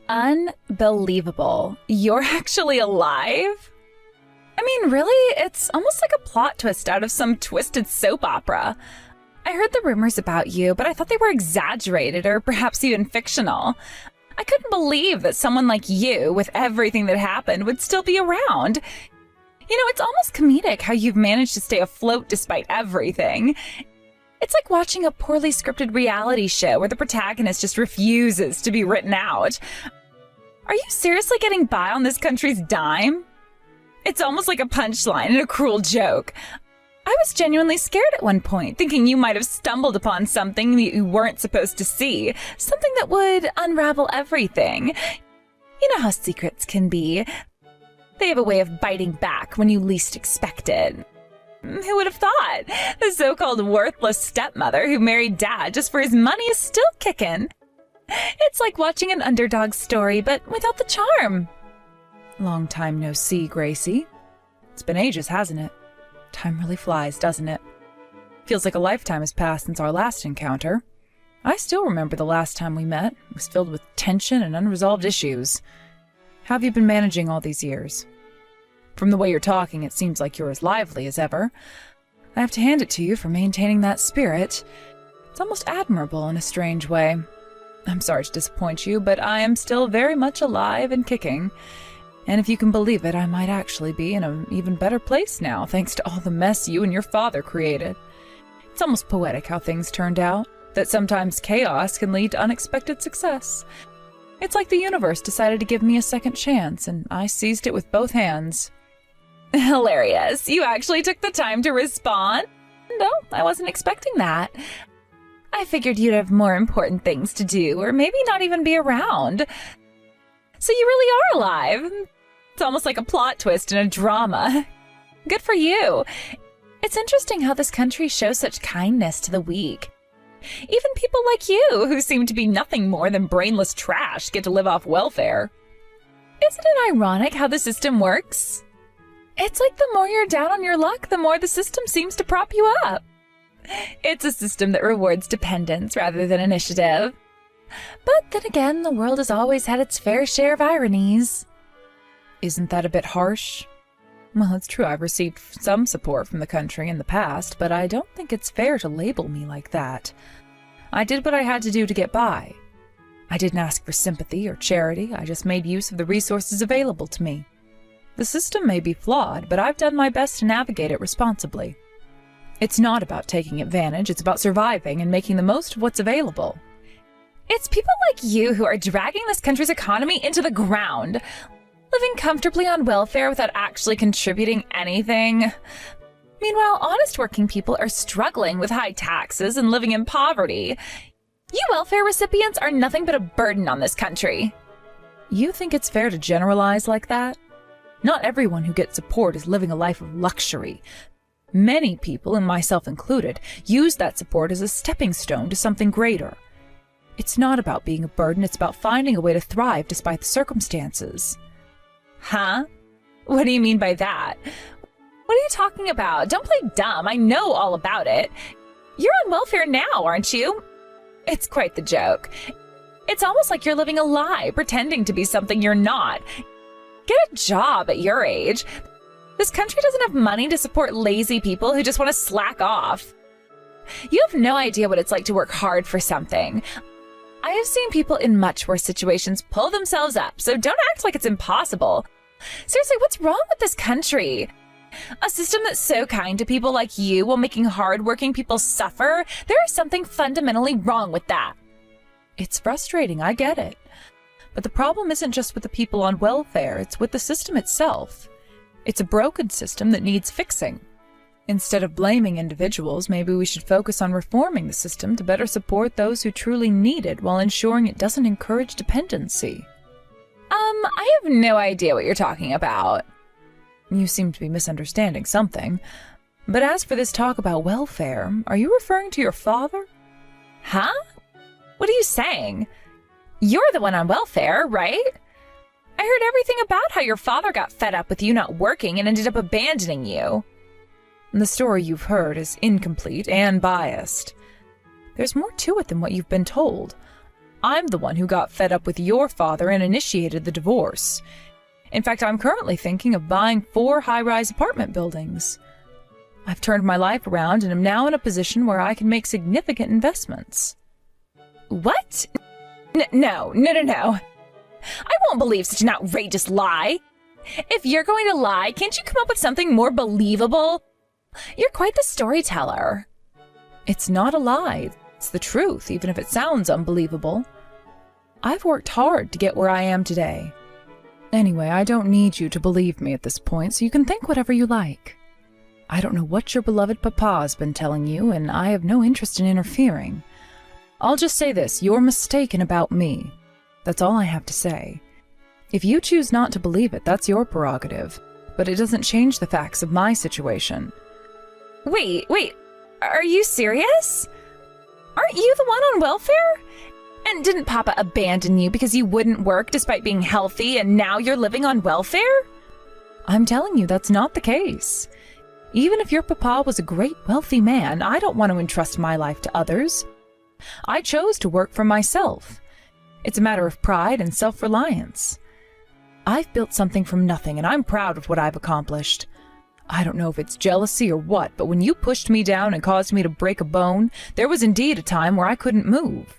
Unbelievable. You're actually alive? I mean, really? It's almost like a plot twist out of some twisted soap opera. I heard the rumors about you, but I thought they were exaggerated or perhaps even fictional. I couldn't believe that someone like you, with everything that happened, would still be around. You know, it's almost comedic how you've managed to stay afloat despite everything. It's like watching a poorly scripted reality show where the protagonist just refuses to be written out. Are you seriously getting by on this country's dime? It's almost like a punchline and a cruel joke. I was genuinely scared at one point, thinking you might have stumbled upon something that you weren't supposed to see, something that would unravel everything. You know how secrets can be. They have a way of biting back when you least expect it. Who would have thought? The so-called worthless stepmother who married Dad just for his money is still kicking. It's like watching an underdog story, but without the charm. Long time no see, Gracie. It's been ages, hasn't it? Time really flies, doesn't it? Feels like a lifetime has passed since our last encounter. I still remember the last time we met. It was filled with tension and unresolved issues. How have you been managing all these years? From the way you're talking, it seems like you're as lively as ever. I have to hand it to you for maintaining that spirit. It's almost admirable in a strange way. I'm sorry to disappoint you, but I am still very much alive and kicking. And if you can believe it, I might actually be in an even better place now, thanks to all the mess you and your father created. It's almost poetic how things turned out, that sometimes chaos can lead to unexpected success. It's like the universe decided to give me a second chance, and I seized it with both hands. Hilarious. You actually took the time to respond? No, I wasn't expecting that. I figured you'd have more important things to do, or maybe not even be around. So you really are alive. It's almost like a plot twist in a drama. Good for you. It's interesting how this country shows such kindness to the weak. Even people like you, who seem to be nothing more than brainless trash, get to live off welfare. Isn't it ironic how the system works? It's like the more you're down on your luck, the more the system seems to prop you up. It's a system that rewards dependence rather than initiative. But then again, the world has always had its fair share of ironies. Isn't that a bit harsh? Well, it's true I've received some support from the country in the past, but I don't think it's fair to label me like that. I did what I had to do to get by. I didn't ask for sympathy or charity, I just made use of the resources available to me. The system may be flawed, but I've done my best to navigate it responsibly. It's not about taking advantage, it's about surviving and making the most of what's available. It's people like you who are dragging this country's economy into the ground, living comfortably on welfare without actually contributing anything. Meanwhile, honest working people are struggling with high taxes and living in poverty. You welfare recipients are nothing but a burden on this country. You think it's fair to generalize like that? Not everyone who gets support is living a life of luxury. Many people, and myself included, use that support as a stepping stone to something greater. It's not about being a burden, it's about finding a way to thrive despite the circumstances. Huh? What do you mean by that? What are you talking about? Don't play dumb, I know all about it. You're on welfare now, aren't you? It's quite the joke. It's almost like you're living a lie, pretending to be something you're not. Get a job at your age. This country doesn't have money to support lazy people who just want to slack off. You have no idea what it's like to work hard for something. I have seen people in much worse situations pull themselves up, so don't act like it's impossible. Seriously, what's wrong with this country? A system that's so kind to people like you while making hard-working people suffer? There is something fundamentally wrong with that. It's frustrating, I get it. But the problem isn't just with the people on welfare, it's with the system itself. It's a broken system that needs fixing. Instead of blaming individuals, maybe we should focus on reforming the system to better support those who truly need it while ensuring it doesn't encourage dependency. I have no idea what you're talking about. You seem to be misunderstanding something. But as for this talk about welfare, are you referring to your father? Huh? What are you saying? You're the one on welfare, right? I heard everything about how your father got fed up with you not working and ended up abandoning you. The story you've heard is incomplete and biased. There's more to it than what you've been told. I'm the one who got fed up with your father and initiated the divorce. In fact, I'm currently thinking of buying 4 high-rise apartment buildings. I've turned my life around and am now in a position where I can make significant investments. What? No. I won't believe such an outrageous lie. If you're going to lie, can't you come up with something more believable? You're quite the storyteller. It's not a lie. It's the truth, even if it sounds unbelievable. I've worked hard to get where I am today. Anyway, I don't need you to believe me at this point, so you can think whatever you like. I don't know what your beloved papa's been telling you, and I have no interest in interfering. I'll just say this, you're mistaken about me. That's all I have to say. If you choose not to believe it, that's your prerogative, but it doesn't change the facts of my situation. Wait, are you serious? Aren't you the one on welfare? And didn't Papa abandon you because you wouldn't work despite being healthy and now you're living on welfare? I'm telling you that's not the case. Even if your papa was a great wealthy man, I don't want to entrust my life to others. I chose to work for myself. It's a matter of pride and self-reliance. I've built something from nothing and I'm proud of what I've accomplished. I don't know if it's jealousy or what, but when you pushed me down and caused me to break a bone, there was indeed a time where I couldn't move.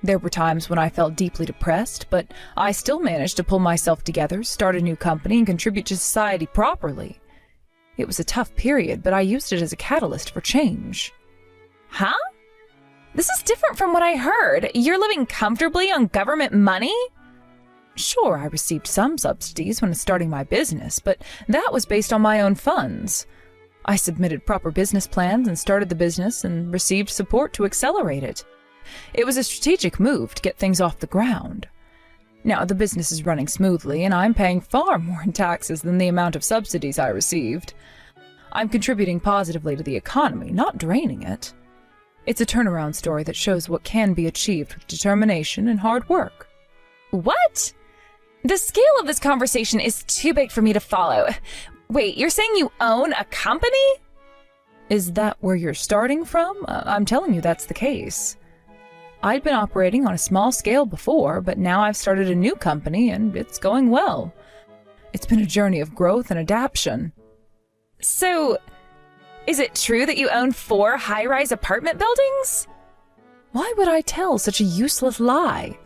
There were times when I felt deeply depressed, but I still managed to pull myself together, start a new company, and contribute to society properly. It was a tough period, but I used it as a catalyst for change. Huh? This is different from what I heard. You're living comfortably on government money? Sure, I received some subsidies when starting my business, but that was based on my own funds. I submitted proper business plans and started the business and received support to accelerate it. It was a strategic move to get things off the ground. Now, the business is running smoothly, and I'm paying far more in taxes than the amount of subsidies I received. I'm contributing positively to the economy, not draining it. It's a turnaround story that shows what can be achieved with determination and hard work. What? The scale of this conversation is too big for me to follow. Wait, you're saying you own a company? Is that where you're starting from? I'm telling you that's the case. I'd been operating on a small scale before, but now I've started a new company and it's going well. It's been a journey of growth and adaptation. So, is it true that you own 4 high-rise apartment buildings? Why would I tell such a useless lie?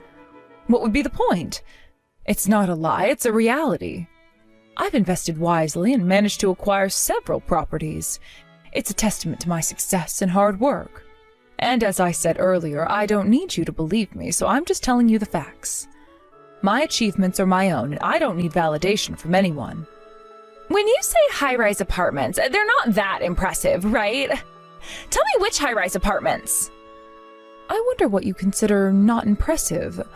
What would be the point? It's not a lie, it's a reality. I've invested wisely and managed to acquire several properties. It's a testament to my success and hard work. And as I said earlier, I don't need you to believe me, so I'm just telling you the facts. My achievements are my own, and I don't need validation from anyone. When you say high-rise apartments, they're not that impressive, right? Tell me which high-rise apartments. I wonder what you consider not impressive.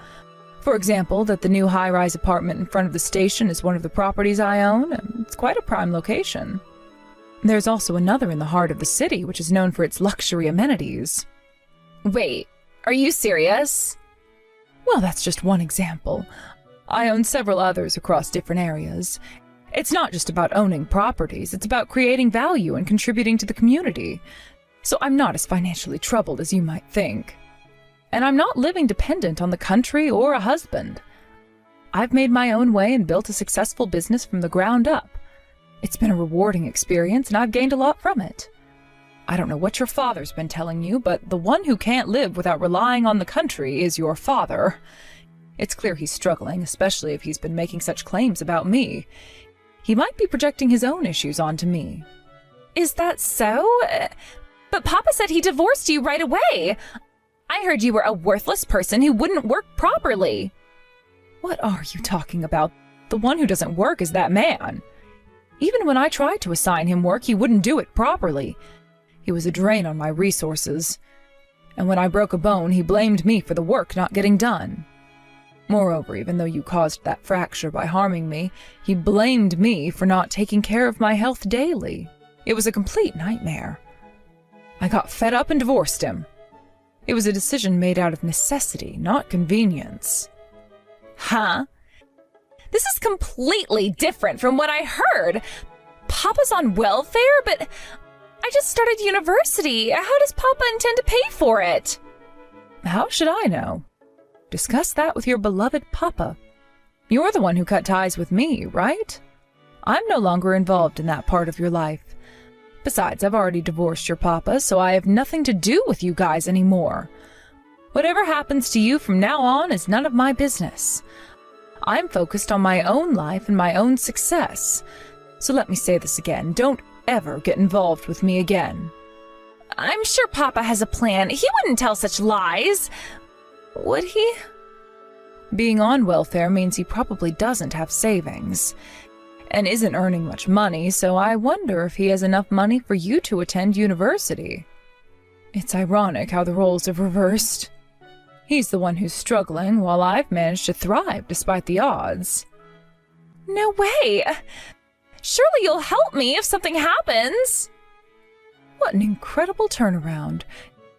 For example, that the new high-rise apartment in front of the station is one of the properties I own. It's quite a prime location. There's also another in the heart of the city, which is known for its luxury amenities. Wait, are you serious? Well, that's just one example. I own several others across different areas. It's not just about owning properties, it's about creating value and contributing to the community. So I'm not as financially troubled as you might think. And I'm not living dependent on the country or a husband. I've made my own way and built a successful business from the ground up. It's been a rewarding experience, and I've gained a lot from it. I don't know what your father's been telling you, but the one who can't live without relying on the country is your father. It's clear he's struggling, especially if he's been making such claims about me. He might be projecting his own issues onto me. Is that so? But Papa said he divorced you right away. I heard you were a worthless person who wouldn't work properly. What are you talking about? The one who doesn't work is that man. Even when I tried to assign him work, he wouldn't do it properly. He was a drain on my resources. And when I broke a bone, he blamed me for the work not getting done. Moreover, even though you caused that fracture by harming me, he blamed me for not taking care of my health daily. It was a complete nightmare. I got fed up and divorced him. It was a decision made out of necessity, not convenience. Huh? This is completely different from what I heard. Papa's on welfare, but I just started university. How does Papa intend to pay for it? How should I know? Discuss that with your beloved Papa. You're the one who cut ties with me, right? I'm no longer involved in that part of your life. Besides, I've already divorced your Papa, so I have nothing to do with you guys anymore. Whatever happens to you from now on is none of my business. I'm focused on my own life and my own success. So let me say this again, don't ever get involved with me again. I'm sure Papa has a plan. He wouldn't tell such lies. Would he? Being on welfare means he probably doesn't have savings and isn't earning much money, so I wonder if he has enough money for you to attend university. It's ironic how the roles have reversed. He's the one who's struggling, while I've managed to thrive despite the odds. No way! Surely you'll help me if something happens! What an incredible turnaround.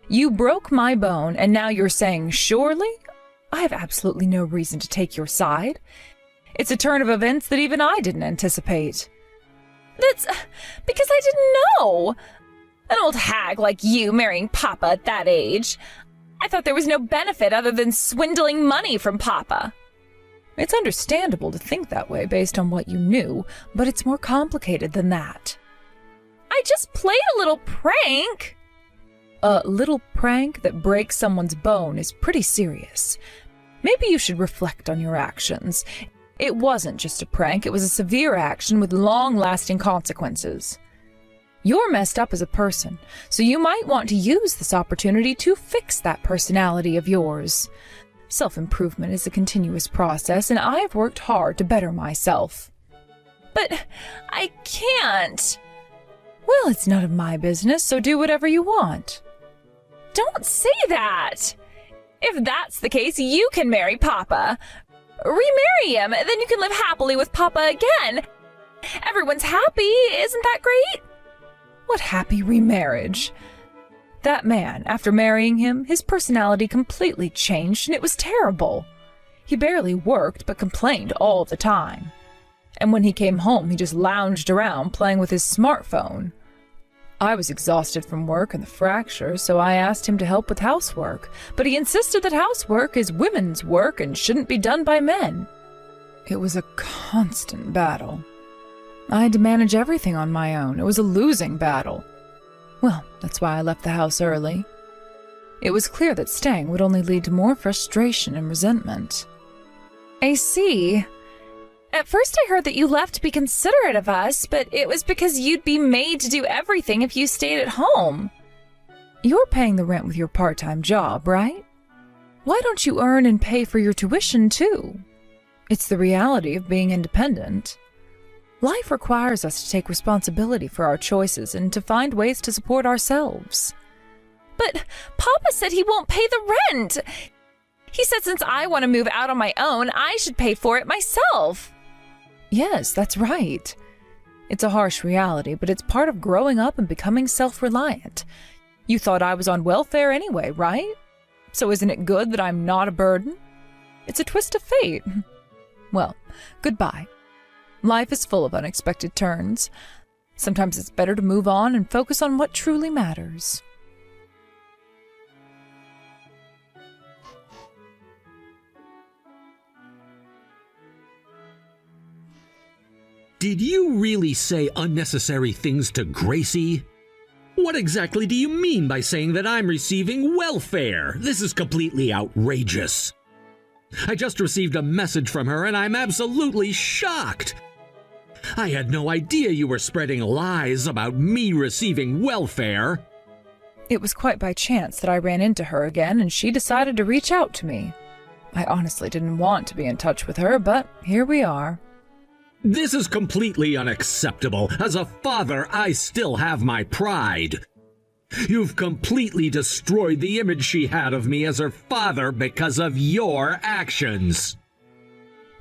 You broke my bone, and now you're saying surely? I have absolutely no reason to take your side. It's a turn of events that even I didn't anticipate. That's because I didn't know. An old hag like you marrying Papa at that age. I thought there was no benefit other than swindling money from Papa. It's understandable to think that way based on what you knew, but it's more complicated than that. I just played a little prank. A little prank that breaks someone's bone is pretty serious. Maybe you should reflect on your actions. It wasn't just a prank, it was a severe action with long-lasting consequences. You're messed up as a person, so you might want to use this opportunity to fix that personality of yours. Self-improvement is a continuous process, and I've worked hard to better myself. But I can't. Well, it's none of my business, so do whatever you want. Don't say that! If that's the case, you can marry Papa. Remarry him, then you can live happily with Papa again. Everyone's happy, isn't that great? What happy remarriage? That man, after marrying him, his personality completely changed and it was terrible. He barely worked but complained all the time. And when he came home, he just lounged around playing with his smartphone. I was exhausted from work and the fracture, so I asked him to help with housework, but he insisted that housework is women's work and shouldn't be done by men. It was a constant battle. I had to manage everything on my own. It was a losing battle. Well, that's why I left the house early. It was clear that staying would only lead to more frustration and resentment. I see. At first I heard that you left to be considerate of us, but it was because you'd be made to do everything if you stayed at home. You're paying the rent with your part-time job, right? Why don't you earn and pay for your tuition, too? It's the reality of being independent. Life requires us to take responsibility for our choices and to find ways to support ourselves. But Papa said he won't pay the rent. He said since I want to move out on my own, I should pay for it myself. Yes, that's right. It's a harsh reality, but it's part of growing up and becoming self-reliant. You thought I was on welfare anyway, right? So isn't it good that I'm not a burden? It's a twist of fate. Well, goodbye. Life is full of unexpected turns. Sometimes it's better to move on and focus on what truly matters. Did you really say unnecessary things to Gracie? What exactly do you mean by saying that I'm receiving welfare? This is completely outrageous. I just received a message from her and I'm absolutely shocked. I had no idea you were spreading lies about me receiving welfare. It was quite by chance that I ran into her again and she decided to reach out to me. I honestly didn't want to be in touch with her, but here we are. This is completely unacceptable. As a father, I still have my pride. You've completely destroyed the image she had of me as her father because of your actions.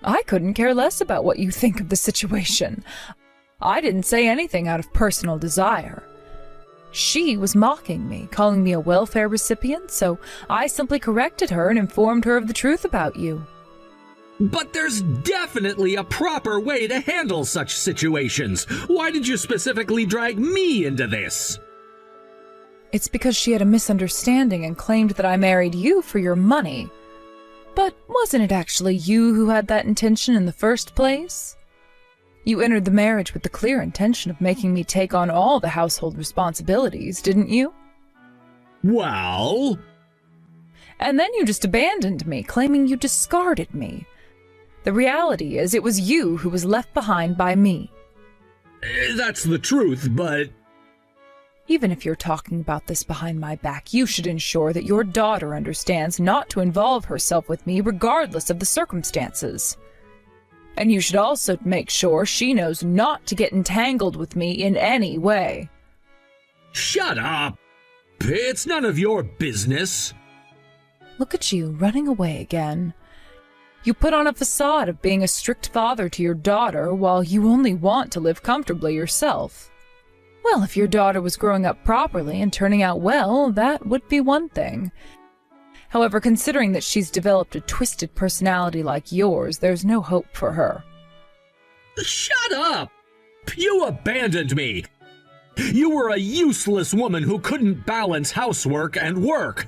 I couldn't care less about what you think of the situation. I didn't say anything out of personal desire. She was mocking me, calling me a welfare recipient, so I simply corrected her and informed her of the truth about you. But there's definitely a proper way to handle such situations. Why did you specifically drag me into this? It's because she had a misunderstanding and claimed that I married you for your money. But wasn't it actually you who had that intention in the first place? You entered the marriage with the clear intention of making me take on all the household responsibilities, didn't you? Well... And then you just abandoned me, claiming you discarded me. The reality is it was you who was left behind by me. That's the truth, but... Even if you're talking about this behind my back, you should ensure that your daughter understands not to involve herself with me regardless of the circumstances. And you should also make sure she knows not to get entangled with me in any way. Shut up! It's none of your business. Look at you, running away again. You put on a facade of being a strict father to your daughter while you only want to live comfortably yourself. Well, if your daughter was growing up properly and turning out well, that would be one thing. However, considering that she's developed a twisted personality like yours, there's no hope for her. Shut up! You abandoned me! You were a useless woman who couldn't balance housework and work!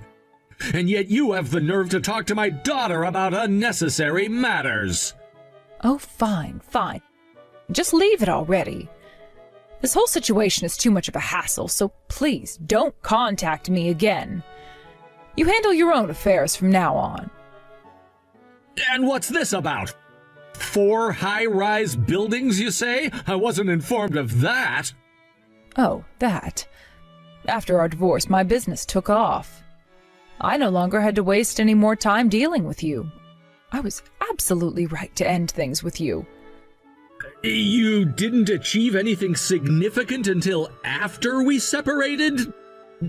And yet you have the nerve to talk to my daughter about unnecessary matters! Oh, fine, fine. Just leave it already. This whole situation is too much of a hassle, so please don't contact me again. You handle your own affairs from now on. And what's this about? 4 high-rise buildings, you say? I wasn't informed of that. Oh, that. After our divorce, my business took off. I no longer had to waste any more time dealing with you. I was absolutely right to end things with you. You didn't achieve anything significant until after we separated?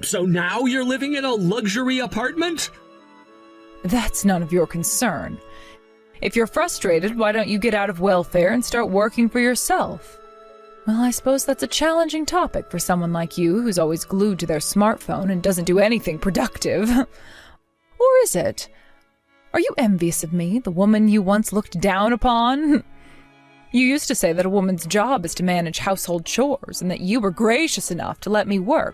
So now you're living in a luxury apartment? That's none of your concern. If you're frustrated, why don't you get out of welfare and start working for yourself? Well, I suppose that's a challenging topic for someone like you who's always glued to their smartphone and doesn't do anything productive. Or is it? Are you envious of me, the woman you once looked down upon? You used to say that a woman's job is to manage household chores and that you were gracious enough to let me work,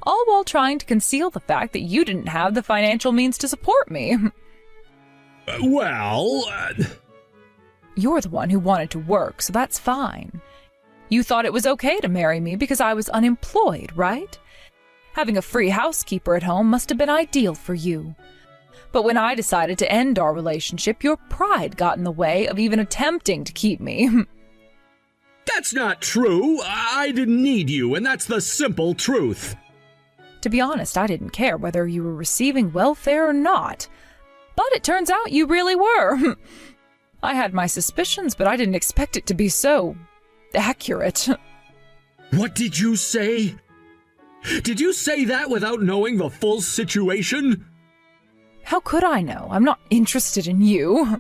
all while trying to conceal the fact that you didn't have the financial means to support me. You're the one who wanted to work, so that's fine. You thought it was okay to marry me because I was unemployed, right? Having a free housekeeper at home must have been ideal for you. But when I decided to end our relationship, your pride got in the way of even attempting to keep me. That's not true. I didn't need you, and that's the simple truth. To be honest, I didn't care whether you were receiving welfare or not. But it turns out you really were. I had my suspicions, but I didn't expect it to be so accurate. What did you say? Did you say that without knowing the full situation? How could I know? I'm not interested in you.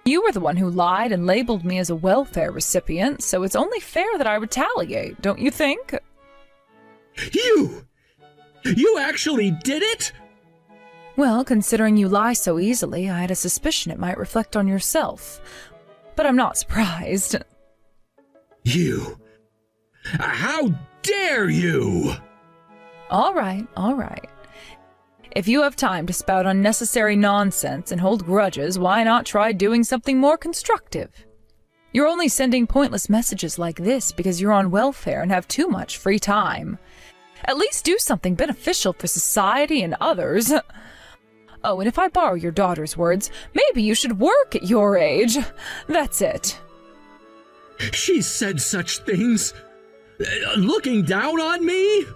You were the one who lied and labeled me as a welfare recipient, so it's only fair that I retaliate, don't you think? You actually did it? Well, considering you lie so easily, I had a suspicion it might reflect on yourself. But I'm not surprised. You! How dare you! All right. If you have time to spout unnecessary nonsense and hold grudges, why not try doing something more constructive? You're only sending pointless messages like this because you're on welfare and have too much free time. At least do something beneficial for society and others. Oh, and if I borrow your daughter's words, maybe you should work at your age. That's it. She said such things? Looking down on me?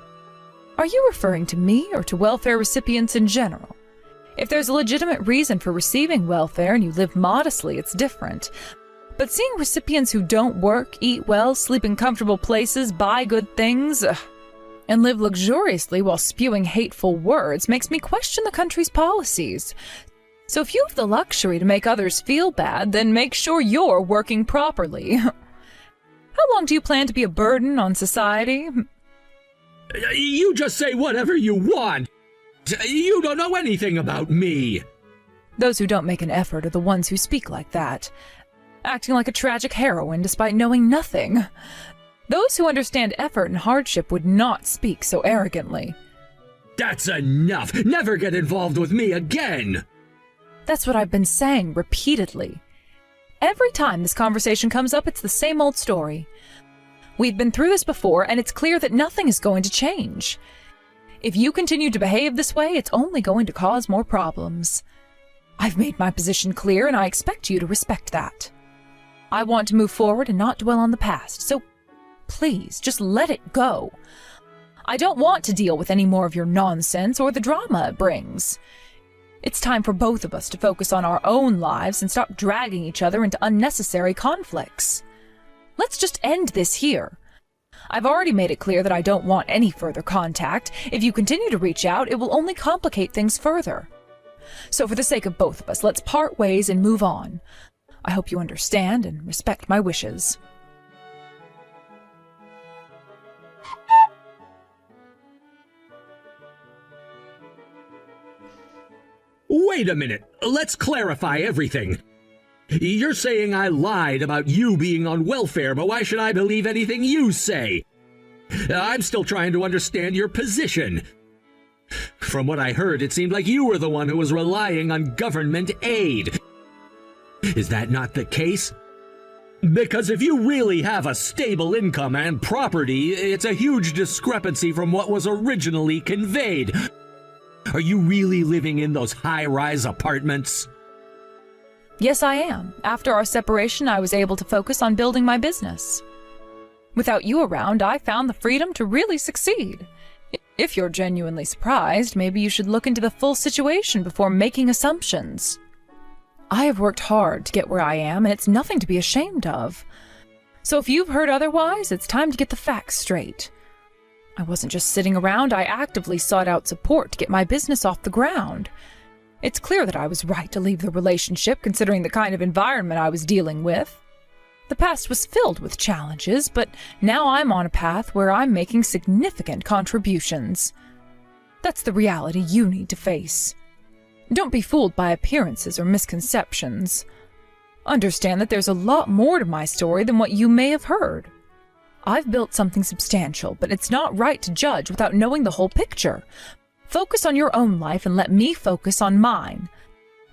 Are you referring to me or to welfare recipients in general? If there's a legitimate reason for receiving welfare and you live modestly, it's different. But seeing recipients who don't work, eat well, sleep in comfortable places, buy good things, and live luxuriously while spewing hateful words makes me question the country's policies. So if you have the luxury to make others feel bad, then make sure you're working properly. How long do you plan to be a burden on society? You just say whatever you want. You don't know anything about me. Those who don't make an effort are the ones who speak like that, acting like a tragic heroine despite knowing nothing. Those who understand effort and hardship would not speak so arrogantly. That's enough. Never get involved with me again. That's what I've been saying repeatedly. Every time this conversation comes up, it's the same old story. We've been through this before, and it's clear that nothing is going to change. If you continue to behave this way, it's only going to cause more problems. I've made my position clear, and I expect you to respect that. I want to move forward and not dwell on the past, so please, just let it go. I don't want to deal with any more of your nonsense or the drama it brings. It's time for both of us to focus on our own lives and stop dragging each other into unnecessary conflicts. Let's just end this here. I've already made it clear that I don't want any further contact. If you continue to reach out, it will only complicate things further. So for the sake of both of us, let's part ways and move on. I hope you understand and respect my wishes. Wait a minute. Let's clarify everything. You're saying I lied about you being on welfare, but why should I believe anything you say? I'm still trying to understand your position. From what I heard, it seemed like you were the one who was relying on government aid. Is that not the case? Because if you really have a stable income and property, it's a huge discrepancy from what was originally conveyed. Are you really living in those high-rise apartments? Yes, I am. After our separation, I was able to focus on building my business. Without you around, I found the freedom to really succeed. If you're genuinely surprised, maybe you should look into the full situation before making assumptions. I have worked hard to get where I am, and it's nothing to be ashamed of. So if you've heard otherwise, it's time to get the facts straight. I wasn't just sitting around, I actively sought out support to get my business off the ground. It's clear that I was right to leave the relationship, considering the kind of environment I was dealing with. The past was filled with challenges, but now I'm on a path where I'm making significant contributions. That's the reality you need to face. Don't be fooled by appearances or misconceptions. Understand that there's a lot more to my story than what you may have heard. I've built something substantial, but it's not right to judge without knowing the whole picture. Focus on your own life and let me focus on mine.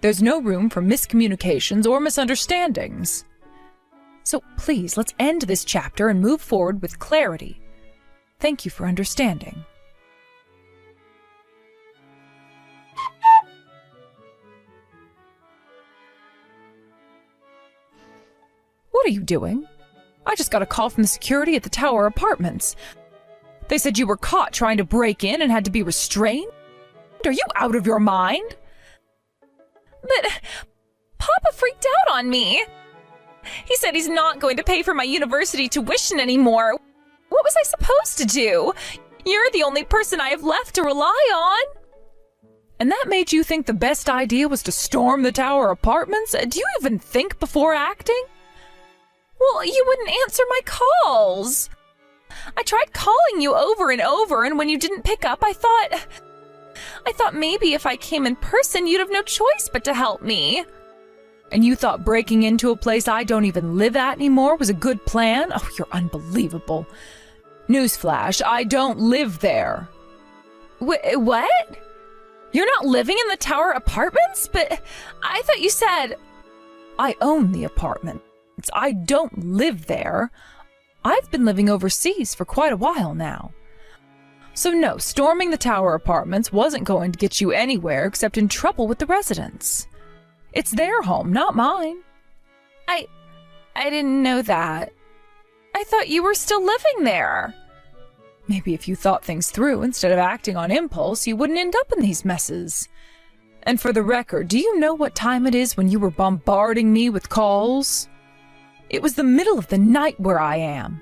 There's no room for miscommunications or misunderstandings. So please, let's end this chapter and move forward with clarity. Thank you for understanding. What are you doing? I just got a call from the security at the Tower Apartments. They said you were caught trying to break in and had to be restrained? Are you out of your mind? But Papa freaked out on me. He said he's not going to pay for my university tuition anymore. What was I supposed to do? You're the only person I have left to rely on. And that made you think the best idea was to storm the Tower Apartments? Do you even think before acting? Well, you wouldn't answer my calls. I tried calling you over and over, and when you didn't pick up, I thought maybe if I came in person, you'd have no choice but to help me. And you thought breaking into a place I don't even live at anymore was a good plan? Oh, you're unbelievable. Newsflash, I don't live there. What? You're not living in the Tower Apartments? But I thought you said... I own the apartment. I don't live there. I've been living overseas for quite a while now. So no, storming the Tower Apartments wasn't going to get you anywhere except in trouble with the residents. It's their home, not mine. I didn't know that. I thought you were still living there. Maybe if you thought things through instead of acting on impulse, you wouldn't end up in these messes. And for the record, do you know what time it is when you were bombarding me with calls? It was the middle of the night where I am.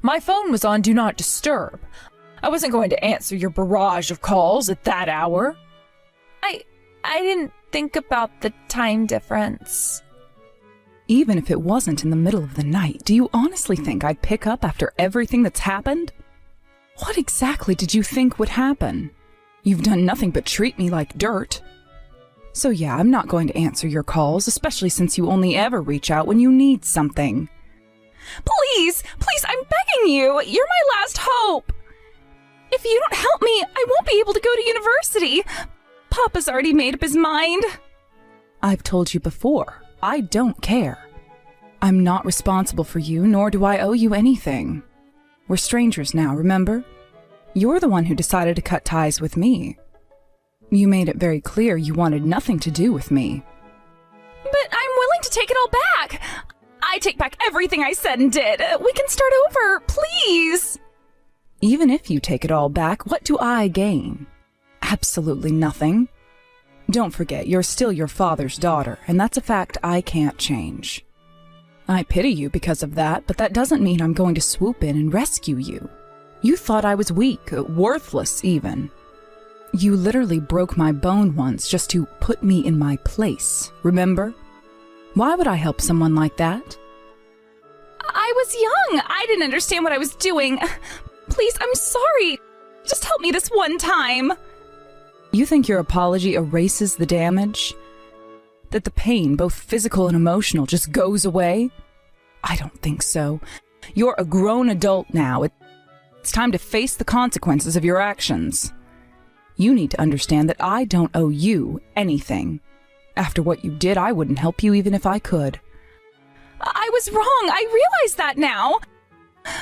My phone was on Do Not Disturb. I wasn't going to answer your barrage of calls at that hour. I didn't think about the time difference. Even if it wasn't in the middle of the night, do you honestly think I'd pick up after everything that's happened? What exactly did you think would happen? You've done nothing but treat me like dirt. So yeah, I'm not going to answer your calls, especially since you only ever reach out when you need something. Please, I'm begging you. You're my last hope. If you don't help me, I won't be able to go to university. Papa's already made up his mind. I've told you before, I don't care. I'm not responsible for you, nor do I owe you anything. We're strangers now, remember? You're the one who decided to cut ties with me. You made it very clear you wanted nothing to do with me. But I'm willing to take it all back. I take back everything I said and did. We can start over, please. Even if you take it all back, what do I gain? Absolutely nothing. Don't forget, you're still your father's daughter, and that's a fact I can't change. I pity you because of that, but that doesn't mean I'm going to swoop in and rescue you. You thought I was weak, worthless even. You literally broke my bone once just to put me in my place, remember? Why would I help someone like that? I was young. I didn't understand what I was doing. Please, I'm sorry. Just help me this one time. You think your apology erases the damage? That the pain, both physical and emotional, just goes away? I don't think so. You're a grown adult now. It's time to face the consequences of your actions. You need to understand that I don't owe you anything. After what you did, I wouldn't help you even if I could. I was wrong. I realize that now.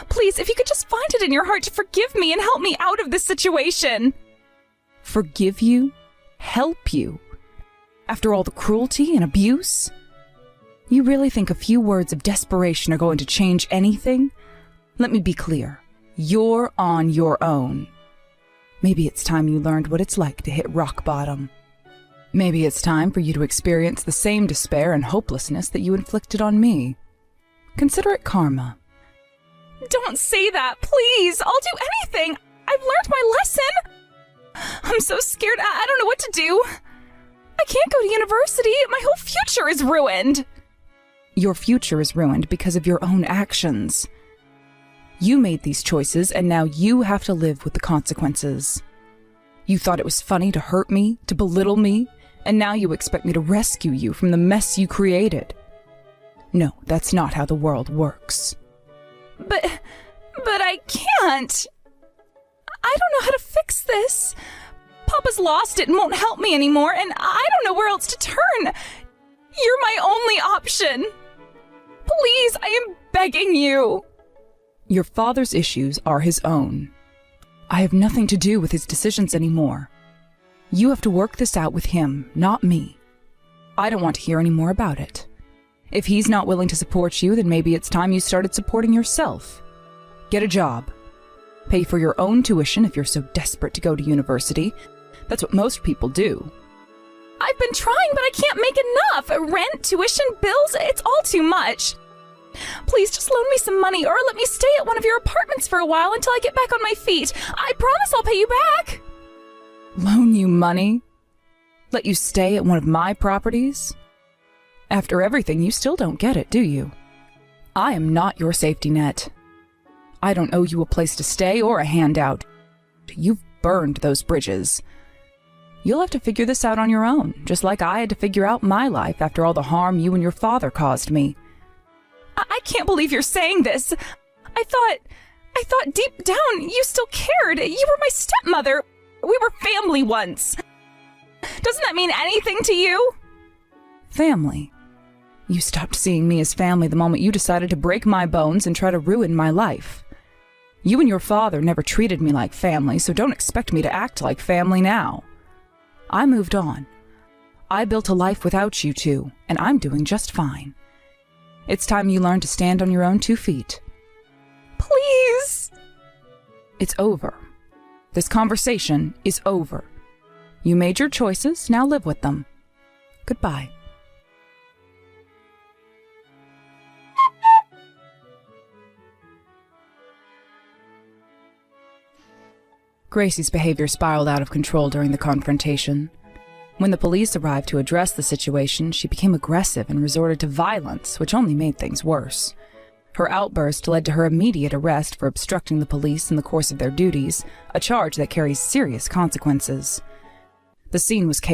Please, if you could just find it in your heart to forgive me and help me out of this situation. Forgive you? Help you? After all the cruelty and abuse? You really think a few words of desperation are going to change anything? Let me be clear. You're on your own. Maybe it's time you learned what it's like to hit rock bottom. Maybe it's time for you to experience the same despair and hopelessness that you inflicted on me. Consider it karma. Don't say that, please. I'll do anything. I've learned my lesson. I'm so scared. I don't know what to do. I can't go to university. My whole future is ruined. Your future is ruined because of your own actions. You made these choices, and now you have to live with the consequences. You thought it was funny to hurt me, to belittle me, and now you expect me to rescue you from the mess you created. No, that's not how the world works. But I can't. I don't know how to fix this. Papa's lost it and won't help me anymore, and I don't know where else to turn. You're my only option. Please, I am begging you. Your father's issues are his own. I have nothing to do with his decisions anymore. You have to work this out with him, not me. I don't want to hear any more about it. If he's not willing to support you, then maybe it's time you started supporting yourself. Get a job. Pay for your own tuition if you're so desperate to go to university. That's what most people do. I've been trying, but I can't make enough. Rent, tuition, bills, it's all too much. Please just loan me some money or let me stay at one of your apartments for a while until I get back on my feet. I promise I'll pay you back. Loan you money? Let you stay at one of my properties? After everything, you still don't get it, do you? I am not your safety net. I don't owe you a place to stay or a handout. You've burned those bridges. You'll have to figure this out on your own, just like I had to figure out my life after all the harm you and your father caused me. I can't believe you're saying this. I thought deep down you still cared. You were my stepmother. We were family once. Doesn't that mean anything to you? Family? You stopped seeing me as family the moment you decided to break my bones and try to ruin my life. You and your father never treated me like family, so don't expect me to act like family now. I moved on. I built a life without you two, and I'm doing just fine. It's time you learn to stand on your own 2 feet. Please! It's over. This conversation is over. You made your choices, now live with them. Goodbye. Gracie's behavior spiraled out of control during the confrontation. When the police arrived to address the situation, she became aggressive and resorted to violence, which only made things worse. Her outburst led to her immediate arrest for obstructing the police in the course of their duties, a charge that carries serious consequences. The scene was chaotic.